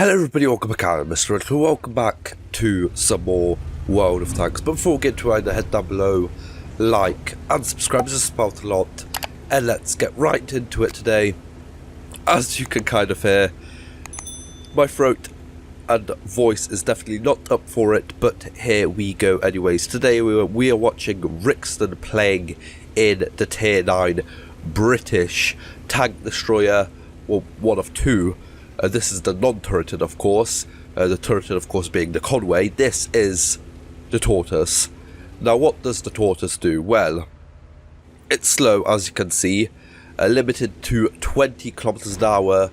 Hello everybody, welcome back. I'm MrRedClaw. Welcome back to some more World of Tanks. But before we get to it, head down below, like and subscribe, just about a lot. And let's get right into it today. As you can kind of hear, my throat and voice is definitely not up for it, but here we go anyways. Today we are watching Rixton playing in the Tier 9 British tank destroyer, well, one of two. This is the non-turreted, of course. The turreted, of course, being the Conway. This is the Tortoise. Now, what does the Tortoise do? Well, it's slow, as you can see. Limited to 20 kilometers an hour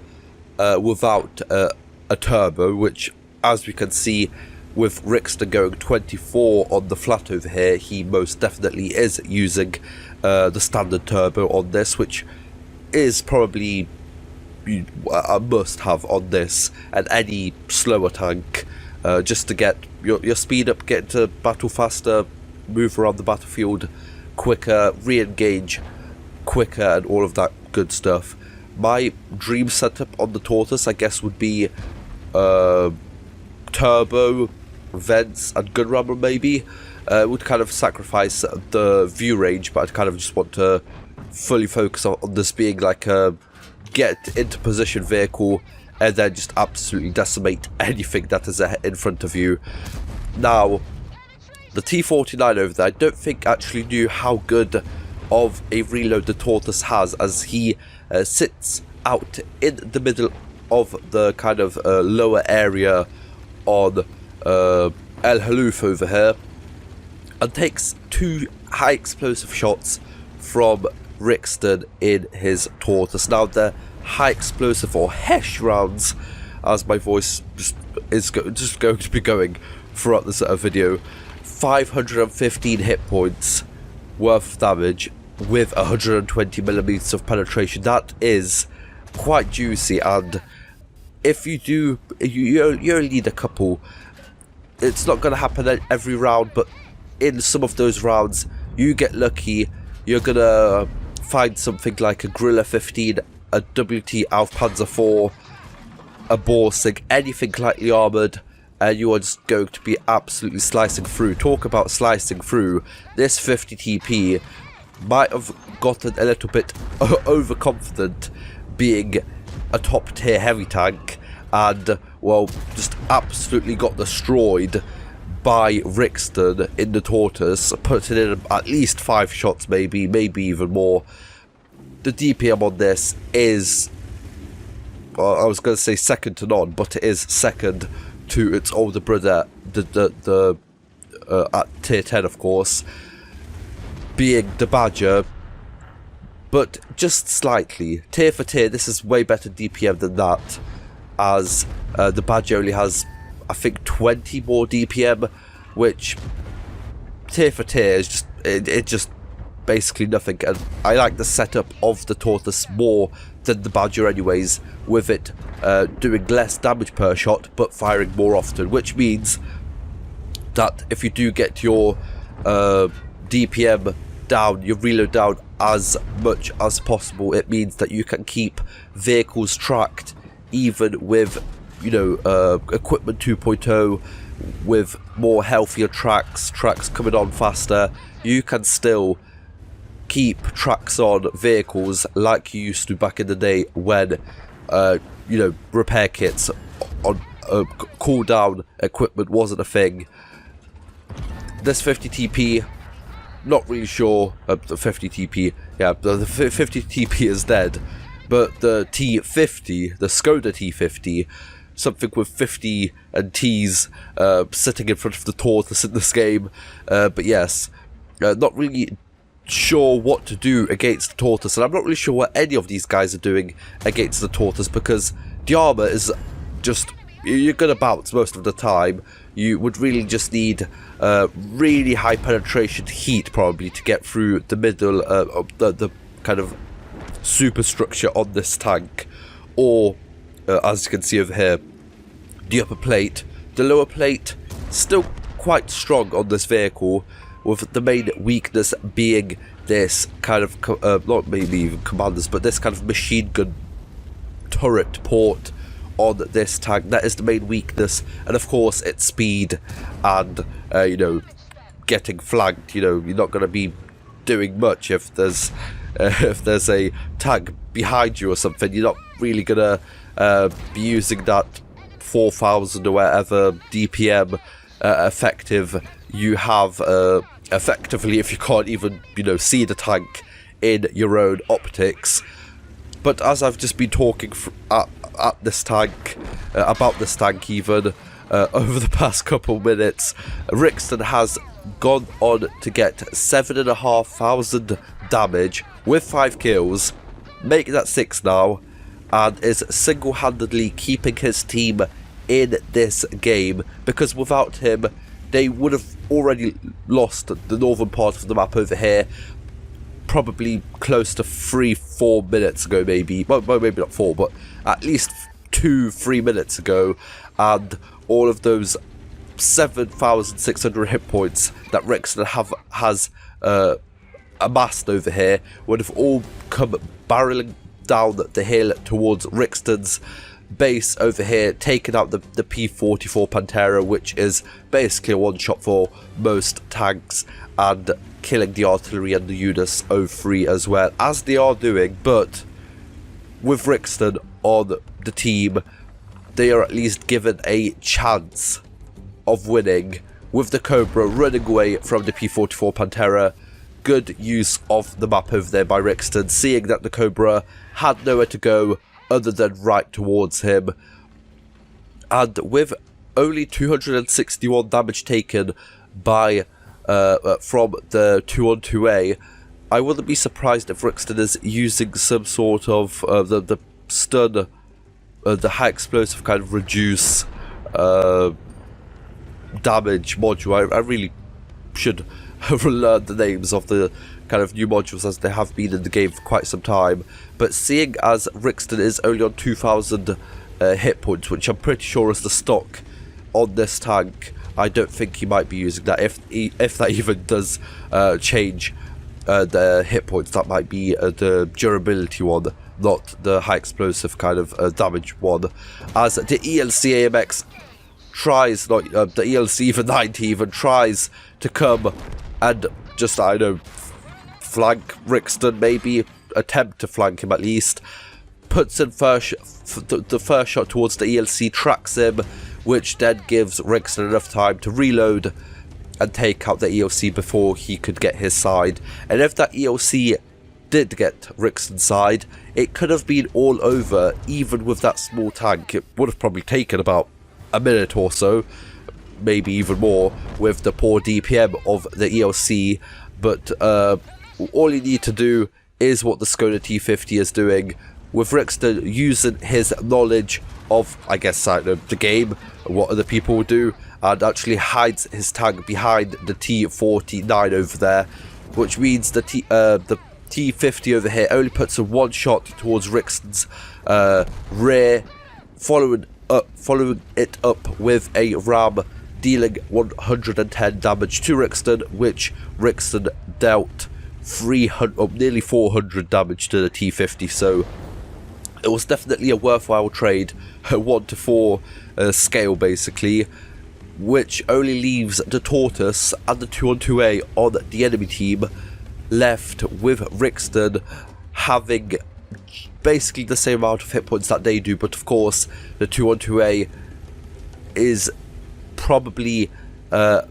without a turbo, which, as we can see, with Rixton going 24 on the flat over here, he most definitely is using the standard turbo on this, which is probably a must have on this and any slower tank, just to get your speed up, get into battle faster, move around the battlefield quicker, re-engage quicker, and all of that good stuff. My dream setup on the Tortoise, I guess, would be turbo, vents, and gun rammer maybe. Would kind of sacrifice the view range, but I'd kind of just want to fully focus on this being like a get into position vehicle and then just absolutely decimate anything that is in front of you. Now, the T-49 over there, I don't think actually knew how good of a reload the Tortoise has, as he sits out in the middle of the kind of lower area on El Halouf over here, and takes two high explosive shots from Rixton in his Tortoise. Now, the high explosive or HESH rounds, as my voice is just going to be going throughout this video, 515 hit points worth of damage with 120 millimeters of penetration. That is quite juicy, and if you do, you only need a couple. It's not going to happen every round, but in some of those rounds, you get lucky, you're going to find something like a Griller 15, a WT Aufpanzer 4, a Borsig, anything lightly armoured, and you are just going to be absolutely slicing through. Talk about slicing through. This 50 TP might have gotten a little bit overconfident being a top tier heavy tank, and, well, just absolutely got destroyed by Rixton in the Tortoise, putting in at least 5 shots, maybe even more. The DPM on this is, well, I was going to say second to none, but it is second to its older brother, at tier 10, of course, being the Badger, but just slightly. Tier for tier, this is way better DPM than that, as the Badger only has, I think, 20 more DPM, which tier for tier is just it just basically nothing. And I like the setup of the Tortoise more than the Badger anyways, with it doing less damage per shot but firing more often, which means that if you do get your DPM down, your reload down as much as possible, it means that you can keep vehicles tracked even with, you know, equipment 2.0, with more healthier tracks coming on faster. You can still keep tracks on vehicles like you used to back in the day when, you know, repair kits on cooldown equipment wasn't a thing. This 50 TP, not really sure. The 50 TP, yeah, the 50 TP is dead. But the T50, the Skoda T50, something with 50 and T's sitting in front of the Tortoise in this game. But yes, not really sure what to do against the Tortoise, and I'm not really sure what any of these guys are doing against the Tortoise, because the armour is just, you're going to bounce most of the time. You would really just need really high penetration heat probably to get through the middle of the kind of superstructure on this tank, or as you can see over here, the upper plate. The lower plate still quite strong on this vehicle, with the main weakness being this kind of not maybe even commanders, but this kind of machine gun turret port on this tank. That is the main weakness, and of course its speed and getting flanked. You're not going to be doing much if there's a tank behind you or something. You're not really going to be using that 4,000 or whatever DPM effective you have effectively if you can't even see the tank in your own optics. But as I've just been talking at this tank, about this tank even, over the past couple minutes, Rixton has gone on to get 7,500 damage with 5 kills, making that 6 now, and is single-handedly keeping his team in this game, because without him they would have already lost the northern part of the map over here probably close to 3-4 minutes ago, maybe. Well, maybe not 4, but at least 2-3 minutes ago, and all of those 7,600 hit points that Rixton has amassed over here would have all come barreling down the hill towards Rixton's base over here, taking out the P44 Pantera, which is basically a one-shot for most tanks, and killing the artillery and the Unis 03 as well, as they are doing. But with Rixton on the team, they are at least given a chance of winning, with the Cobra running away from the P44 Pantera. Good use of the map over there by Rixton, seeing that the Cobra had nowhere to go other than right towards him. And with only 261 damage taken by from the 2-on-2A, I wouldn't be surprised if Rixton is using some sort of the stun, the high explosive kind of reduce damage module. I really should have learned the names of the kind of new modules, as they have been in the game for quite some time. But seeing as Rixton is only on 2,000 hit points, which I'm pretty sure is the stock on this tank, I don't think he might be using that. If that even does change the hit points, that might be the durability one, not the high explosive kind of damage one. As the ELC AMX tries, not the ELC even 90 even tries to come and just, I don't know, flank Rixton, maybe attempt to flank him at least, puts in the first shot towards the ELC, tracks him, which then gives Rixton enough time to reload and take out the ELC before he could get his side. And if that ELC did get Rixton's side, it could have been all over. Even with that small tank, it would have probably taken about a minute or so, maybe even more, with the poor DPM of the ELC. But all you need to do is what the Skoda T50 is doing, with Rixton using his knowledge of, I guess, the game, what other people do, and actually hides his tank behind the T49 over there, which means the T50 over here only puts a one shot towards Rixton's rear, following it up with a ram, dealing 110 damage to Rixton, which Rixton dealt nearly 400 damage to the T50. So it was definitely a worthwhile trade, a 1-to-4 scale basically, which only leaves the Tortoise and the 2-on-2A on the enemy team, left with Rixton having basically the same amount of hit points that they do. But of course the 2-on-2A is probably has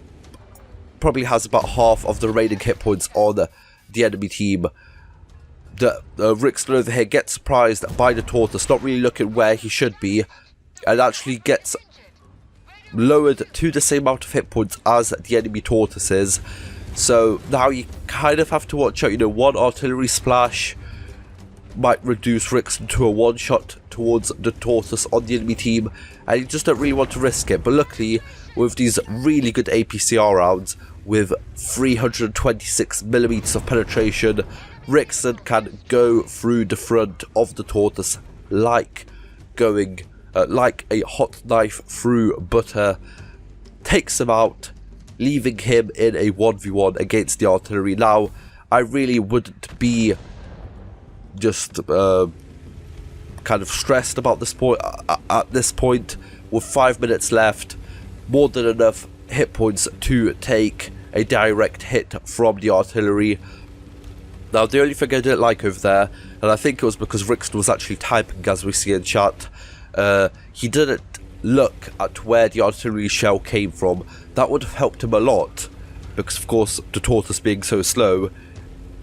about half of the remaining hit points on the enemy team. The Rixton over here gets surprised by the Tortoise, not really looking where he should be, and actually gets lowered to the same amount of hit points as the enemy Tortoise is. So now you kind of have to watch out. One artillery splash might reduce Rixton to a one-shot towards the Tortoise on the enemy team, and you just don't really want to risk it. But luckily, with these really good APCR rounds, with 326mm of penetration, Rixton can go through the front of the Tortoise like a hot knife through butter, takes him out, leaving him in a 1v1 against the artillery. Now, I really wouldn't be just kind kind of stressed about this point. At this point, with 5 minutes left, more than enough hit points to take a direct hit from the artillery. Now, the only thing I didn't like over there, and I think it was because Rixton was actually typing as we see in chat, he didn't look at where the artillery shell came from. That would have helped him a lot, because of course the tortoise being so slow,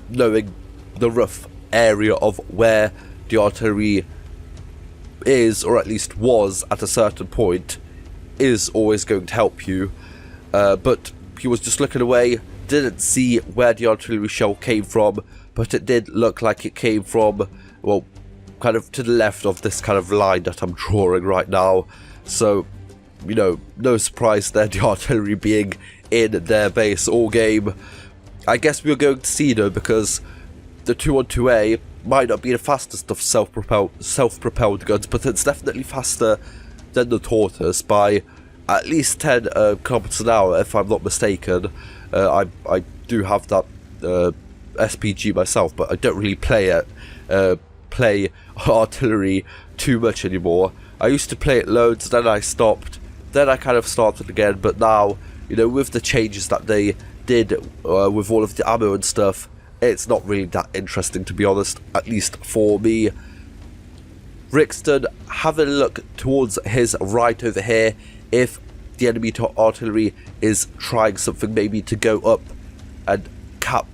knowing the rough area of where the artillery is, or at least was at a certain point, is always going to help you. But he was just looking away, didn't see where the artillery shell came from, but it did look like it came from, well, kind of to the left of this kind of line that I'm drawing right now. So, you know, no surprise there, the artillery being in their base all game. I guess we're going to see though, because the 212A might not be the fastest of self-propelled guns, but it's definitely faster than the Tortoise by at least 10 kilometers an hour, if I'm not mistaken. I do have that SPG myself, but I don't really play artillery too much anymore. I used to play it loads, then I stopped, then I kind of started again, but now, you know, with the changes that they did with all of the ammo and stuff, it's not really that interesting, to be honest, at least for me. Rixton, having a look towards his right over here, if the enemy artillery is trying something, maybe to go up and cap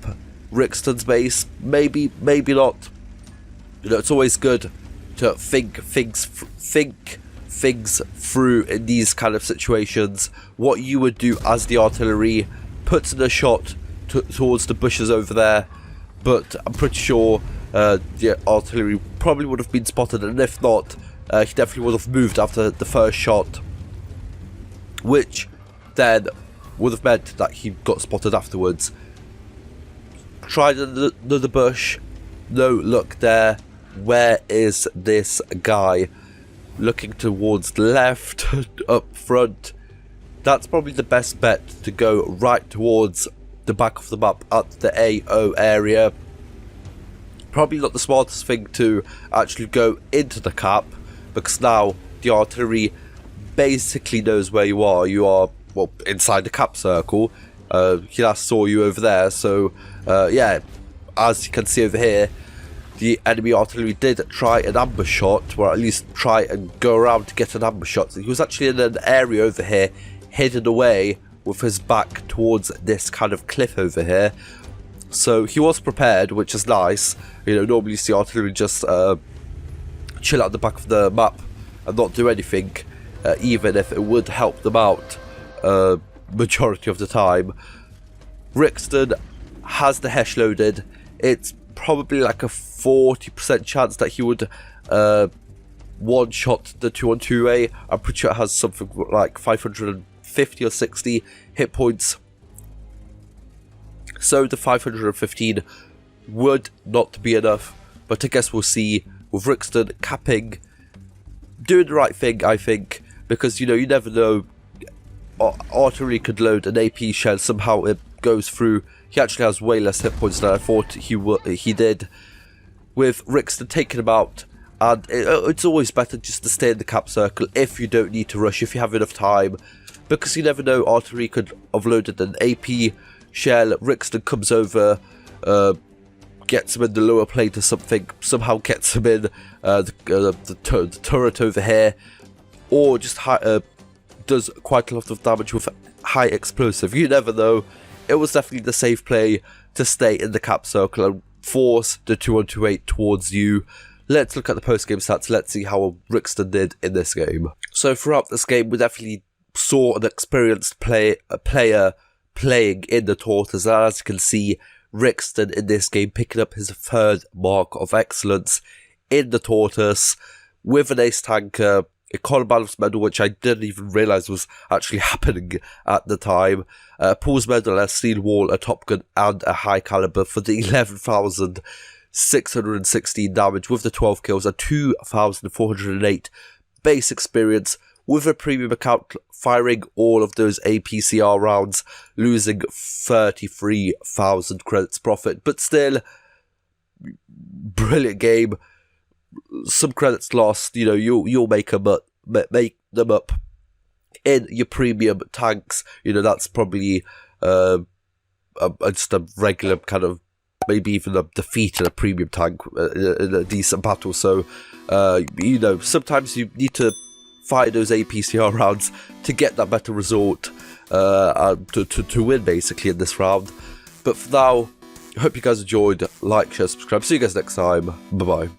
Rixton's base, maybe not. You know, it's always good to think things through in these kind of situations. What you would do as the artillery puts in a shot towards the bushes over there, but I'm pretty sure the artillery probably would have been spotted, and if not, he definitely would have moved after the first shot, which then would have meant that he got spotted afterwards. Tried another bush, no luck there. Where is this guy? Looking towards the left, up front. That's probably the best bet, to go right towards the back of the map at the AO area. Probably not the smartest thing to actually go into the cap, because now the artillery basically knows where you are. You are, well, inside the cap circle. He last saw you over there, so yeah, as you can see over here, the enemy artillery did try an ambush shot, or at least try and go around to get an ambush shot. So he was actually in an area over here, hidden away with his back towards this kind of cliff over here. So he was prepared, which is nice. You know, normally you see artillery just chill at the back of the map and not do anything, even if it would help them out majority of the time. Rixton has the Hesh loaded. It's probably like a 40% chance that he would one-shot the 212A. I'm pretty sure it has something like 550 or 60 hit points. So the 515 would not be enough. But I guess we'll see with Rixton capping, doing the right thing, I think. Because, you know, you never know. Artillery could load an AP shell, somehow it goes through. He actually has way less hit points than I thought he did. With Rixton taking him out, and it's always better just to stay in the cap circle if you don't need to rush, if you have enough time, because you never know, artillery could have loaded an AP shell, Rixton comes over, gets him in the lower plate or something, somehow gets him in the turret over here, or just does quite a lot of damage with high explosive. You never know. It was definitely the safe play to stay in the cap circle and force the 2128 towards you. Let's look at the post-game stats. Let's see how Rixton did in this game. So throughout this game, we definitely saw an experienced player playing in the Tortoise. And as you can see, Rixton in this game picking up his third mark of excellence in the Tortoise with an ace tanker, a Commandant's medal, which I didn't even realise was actually happening at the time. Paul's medal, a steel wall, a top gun, and a high caliber for the 11,616 damage with the 12 kills, and 2,408 base experience with a premium account, firing all of those APCR rounds, losing 33,000 credits profit. But still, brilliant game. some credits lost, you know, you'll make them up in your premium tanks. You know, that's probably just a regular kind of, maybe even a defeat in a premium tank in a decent battle. So, you know, sometimes you need to fight those APCR rounds to get that better result, to win basically in this round. But for now, I hope you guys enjoyed. Like, share, subscribe. See you guys next time. Bye bye.